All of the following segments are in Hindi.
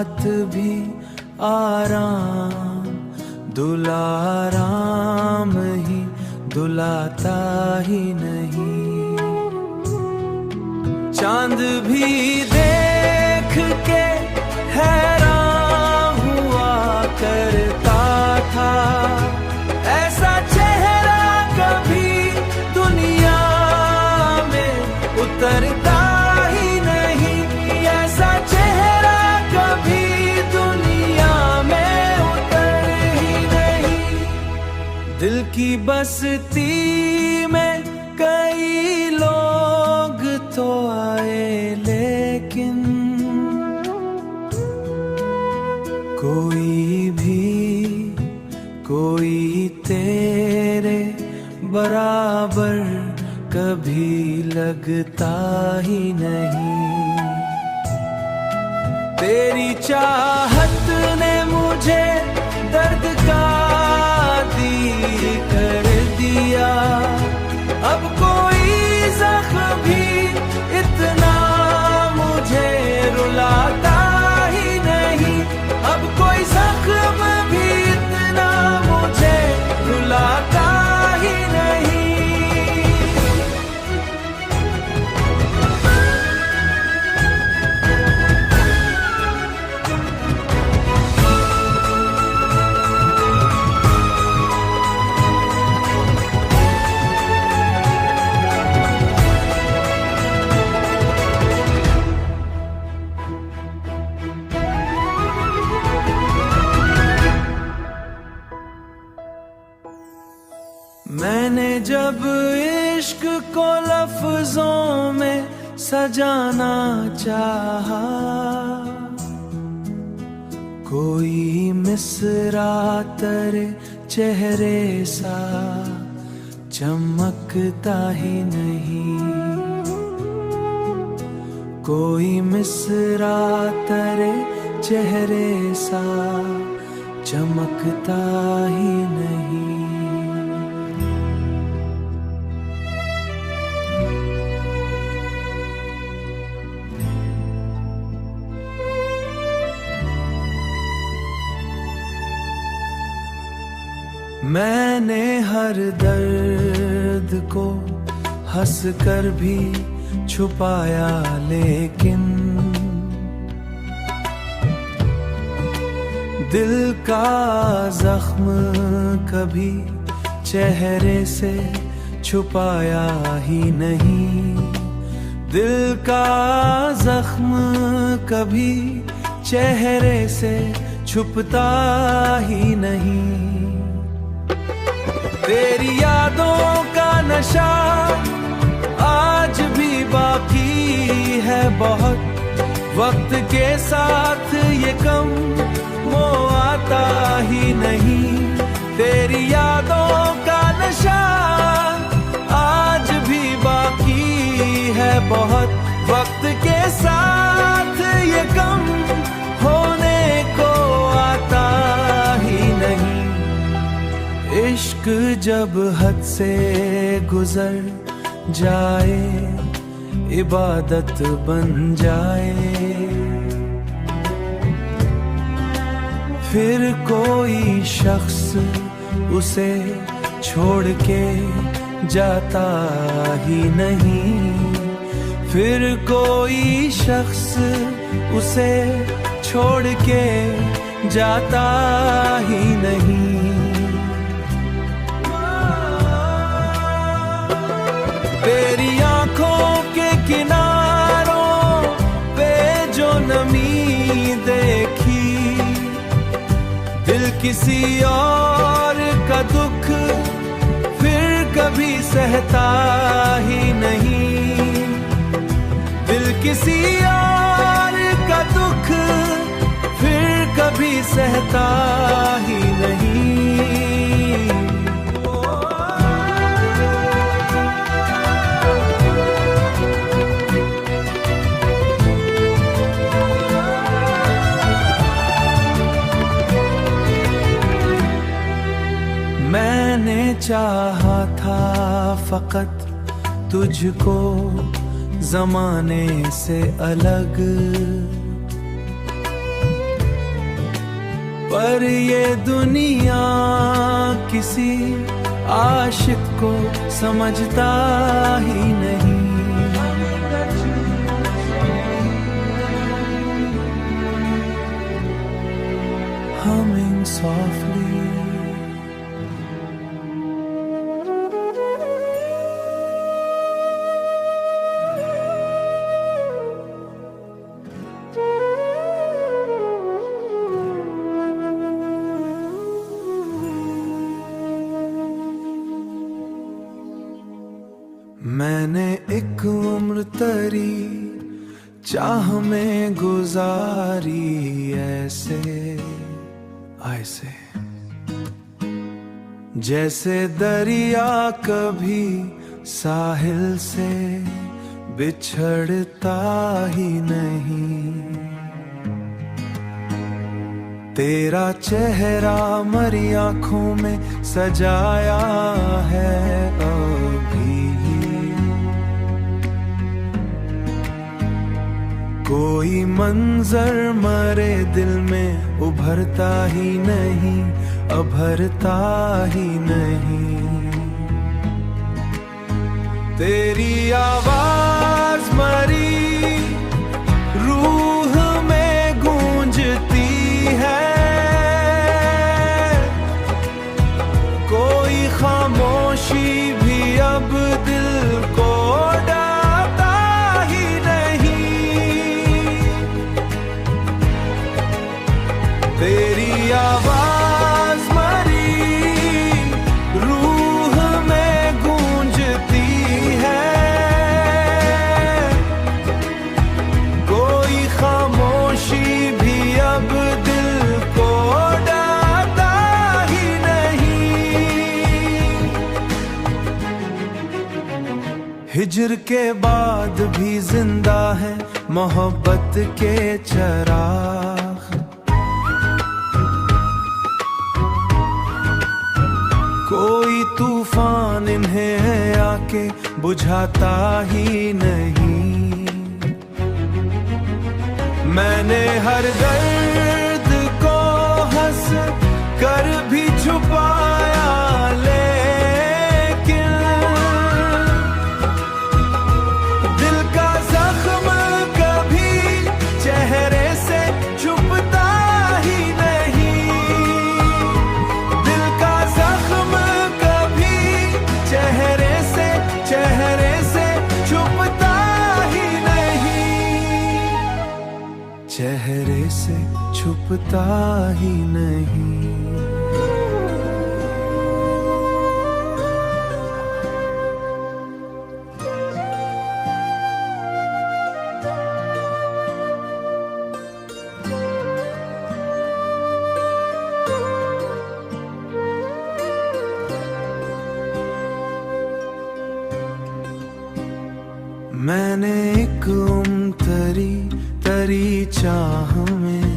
साथ भी आराम दुलाराम ही दुलाता ही नहीं। चांद भी देख के हैरान हुआ करता था, ऐसा चेहरा कभी दुनिया में उतरता ही नहीं, ऐसा चेहरा कभी दुनिया में उतर ही नहीं। दिल की बस्ती में कई लोग तो आए लेकिन कोई तेरे बराबर कभी लगता ही नहीं। तेरी चाहत ने मुझे दर्द का दी कर दिया, अब कोई जख्म भी इतना मुझे रुलाता ही नहीं, अब कोई जख्म भी इतना मुझे रुलाता ही नहीं। मैंने जब इश्क को लफ्जों में सजाना चाहा, कोई मिसरा तेरे चेहरे सा चमकता ही नहीं, कोई मिसरा तेरे चेहरे सा चमकता ही नहीं। मैंने हर दर्द को हंस कर भी छुपाया, लेकिन दिल का जख्म कभी चेहरे से छुपाया ही नहीं, दिल का जख्म कभी चेहरे से छुपता ही नहीं। तेरी यादों का नशा आज भी बाकी है बहुत, वक्त के साथ ये कम वो आता ही नहीं। तेरी यादों का नशा आज भी बाकी है बहुत, वक्त के साथ ये कम होने को आता ही नहीं। इश्क जब हद से गुजर जाए इबादत बन जाए, फिर कोई शख्स उसे छोड़ के जाता ही नहीं, फिर कोई शख्स उसे छोड़ के जाता ही नहीं। तेरी आंखों के किनारों पे जो नमी देखी, दिल किसी और का दुख फिर कभी सहता ही नहीं, दिल किसी और का दुख फिर कभी सहता ही नहीं। मैंने चाहा था फकत तुझको जमाने से अलग, पर ये दुनिया किसी आशिक को समझता ही नहीं। Humming softly, मैंने एक उम्र तरी चाह में गुजारी ऐसे जैसे दरिया कभी साहिल से बिछड़ता ही नहीं। तेरा चेहरा मरी आंखों में सजाया है अभी, कोई मंजर मरे दिल में उभरता ही नहीं, अभरता ही नहीं। तेरी आवाज मरी रूह में गूंजती है, कोई खामोशी भी अब दिल को तेरी आवाज मरी रूह में गूंजती है, कोई खामोशी भी अब दिल को डालता ही नहीं। हिज्र के बाद भी जिंदा है मोहब्बत के चराग, कोई तूफान इन्हें आके बुझाता ही नहीं। मैंने हर दर्द को हंस कर भी छुपाया, लेकिन दिल का जख्म कभी चेहरे से छुपता ही नहीं। दिल का जख्म चेहरे से छुपता ही नहीं, चेहरे से छुपता ही नहीं। मैंने एक तरी चाह में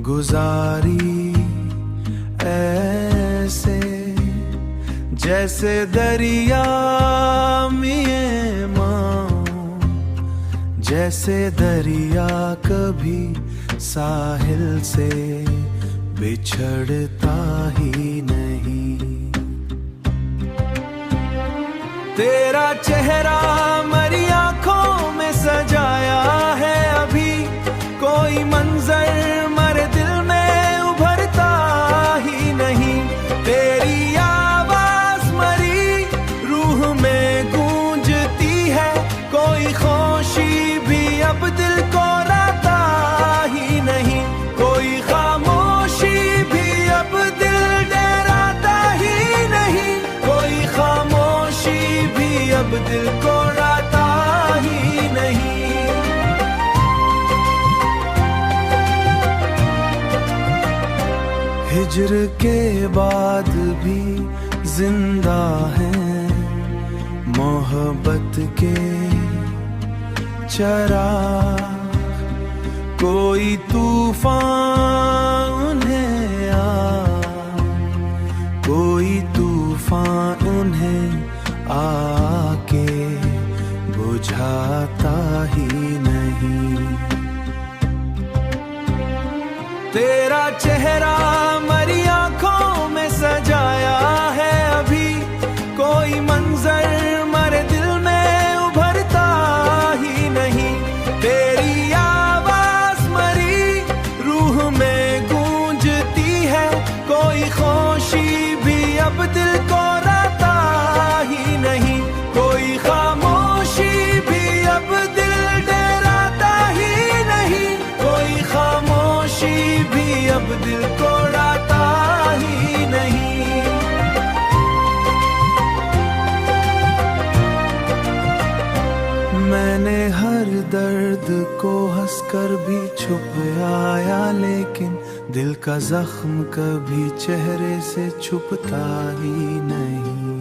गुजारी ऐसे जैसे दरिया में माँ, जैसे दरिया कभी साहिल से बिछड़ता ही नहीं। तेरा चेहरा मरी आंखों में सजाया है अभी, कोई मंजर मरे दिल में उभरता ही नहीं। तेरी आवाज मरी रूह में गूंजती है, कोई खुशी भी अब दिल को राता ही नहीं, कोई खामोशी भी अब दिल डराता ही नहीं, कोई खामोशी भी अब दिल को राता ही नहीं। हिज्र के बाद भी जिंदा है मोहब्बत के चराग, कोई तूफान उन्हें कोई तूफान उन्हें आके बुझाता ही नहीं। तेरा चेहरा दर्द को हंसकर भी छुप आया, लेकिन दिल का जख्म कभी चेहरे से छुपता ही नहीं।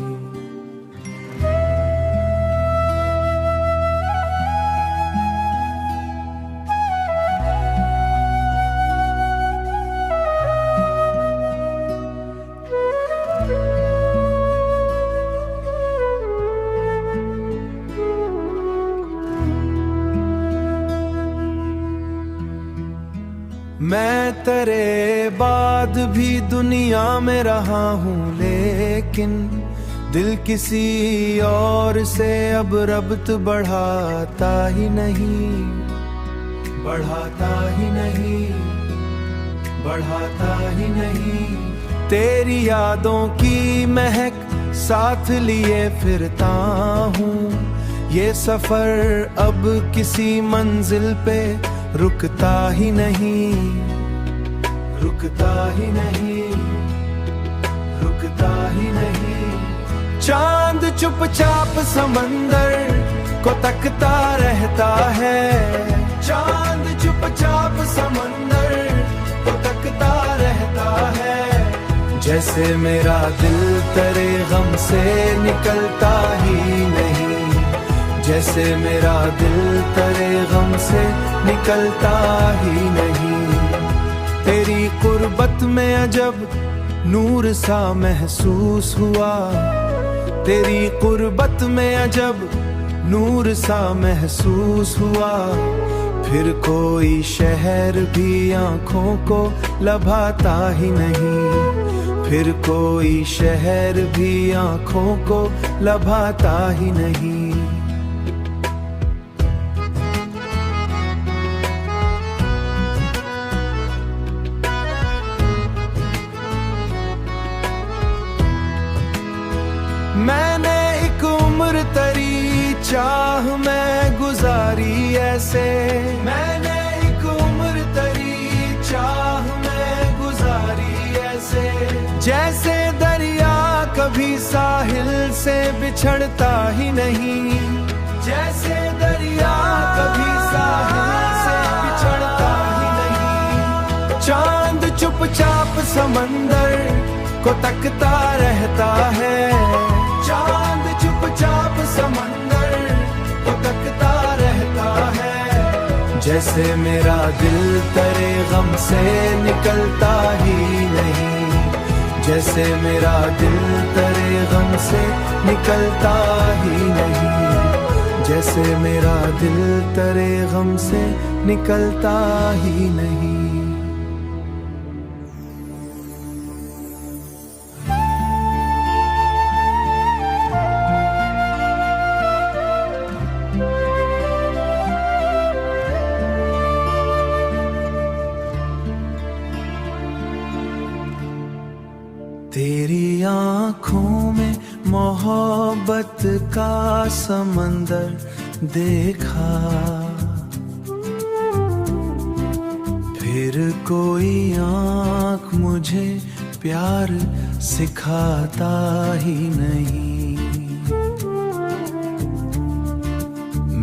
मैं तेरे बाद भी दुनिया में रहा हूँ, लेकिन दिल किसी और से अब रब्त बढ़ाता ही नहीं, बढ़ाता ही नहीं, बढ़ाता ही नहीं। तेरी यादों की महक साथ लिए फिरता हूँ, ये सफर अब किसी मंजिल पे रुकता ही नहीं, रुकता ही नहीं, रुकता ही नहीं। चांद चुपचाप समंदर को तकता रहता है, चांद चुपचाप समंदर को तकता रहता है। जैसे मेरा दिल तेरे गम से निकलता ही नहीं, जैसे मेरा दिल तेरे गम से निकलता ही नहीं। तेरी कुर्बत में अजब नूर सा महसूस हुआ, तेरी कुर्बत में अजब नूर सा महसूस हुआ। फिर कोई शहर भी आँखों को लभाता ही नहीं, फिर कोई शहर भी आँखों को लभाता ही नहीं। मैंने एक उम्र तेरी चाह में गुजारी ऐसे, मैंने एक उम्र तेरी चाह में गुजारी ऐसे। जैसे दरिया कभी साहिल से बिछड़ता ही नहीं, जैसे दरिया कभी साहिल से बिछड़ता ही नहीं। चांद चुपचाप समंदर को तकता रहता है, चांद चुपचाप समंदर को तकता रहता है। जैसे मेरा दिल तेरे गम से निकलता ही नहीं, जैसे मेरा दिल तेरे गम से निकलता ही नहीं, जैसे मेरा दिल तेरे गम से निकलता ही नहीं। तेरी आँखों में मोहब्बत का समंदर देखा, फिर कोई आँख मुझे प्यार सिखाता ही नहीं।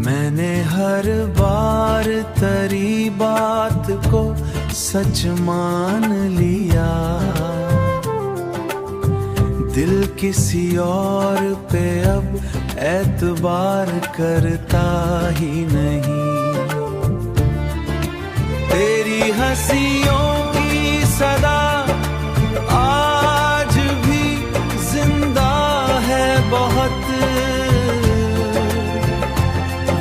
मैंने हर बार तेरी बात को सच मान लिया, दिल किसी और पे अब एतबार करता ही नहीं। तेरी हंसियों की सदा आज भी जिंदा है बहुत,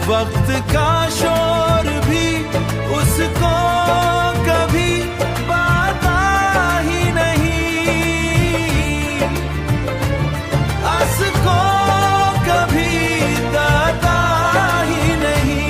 वक्त का शोर भी उसको कभी पाता ही नहीं, आस को कभी दाता ही नहीं।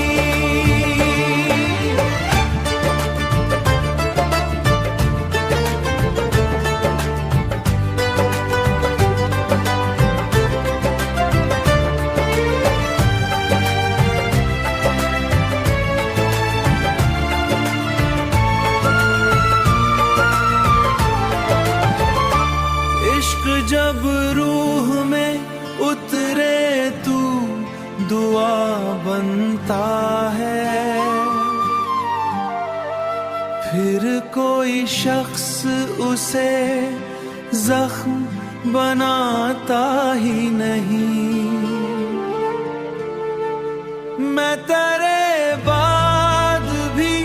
जब रूह में उतरे तू दुआ बनता है, कोई शख्स उसे जख्म बनाता ही नहीं। मैं तेरे बाद भी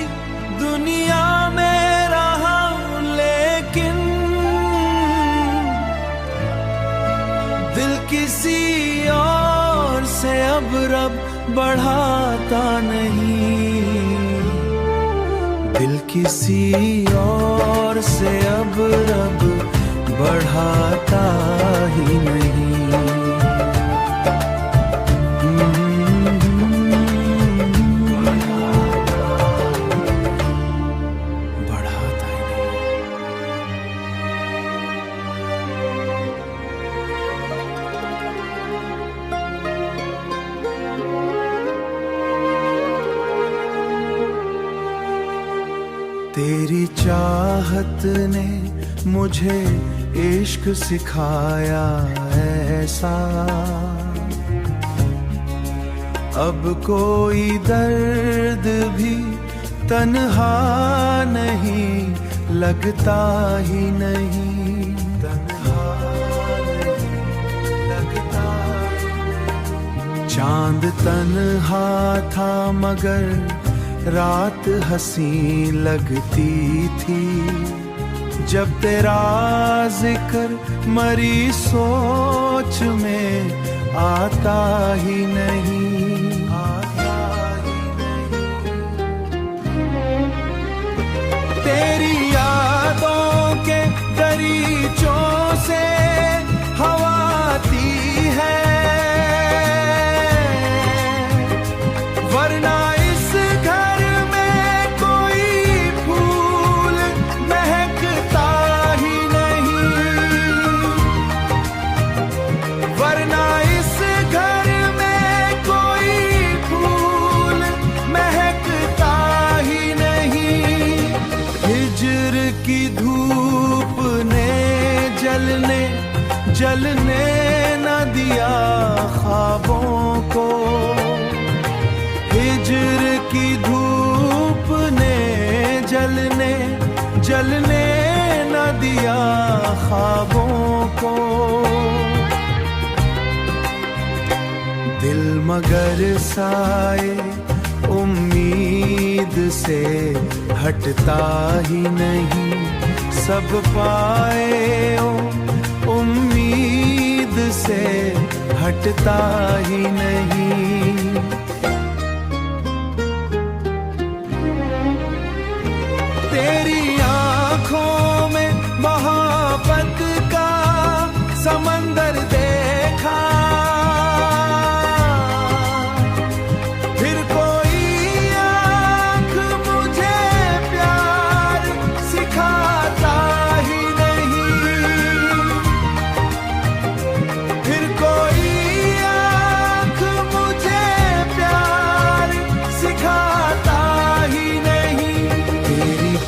दुनिया में रहा हूं, लेकिन दिल किसी और से अब रब बढ़ाता नहीं। दिल किसी और से अब रब बढ़ाता ही नहीं। बढ़ाता ही नहीं। तेरी चाहत ने मुझे इश्क सिखाया ऐसा, अब कोई दर्द भी तन्हा नहीं लगता ही नहीं। तन्हा नहीं लगता ही नहीं। चांद तन्हा था मगर रात हंसी लगती थी, जब तेरा जिक्र मरी सोच में आता ही नहीं। आता ही नहीं। तेरी यादों के दरीचों से हवा आती है, वरना की धूप ने जलने न दिया ख्वाबों को। हिज्र की धूप ने जलने न दिया ख्वाबों को। दिल मगर साए उम्मीद से हटता ही नहीं, सब पाए उम्मीद से हटता ही नहीं। तेरी आंखों में मोहब्बत का समंदर देखा,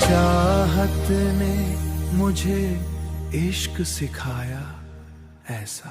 चाहत ने मुझे इश्क सिखाया ऐसा।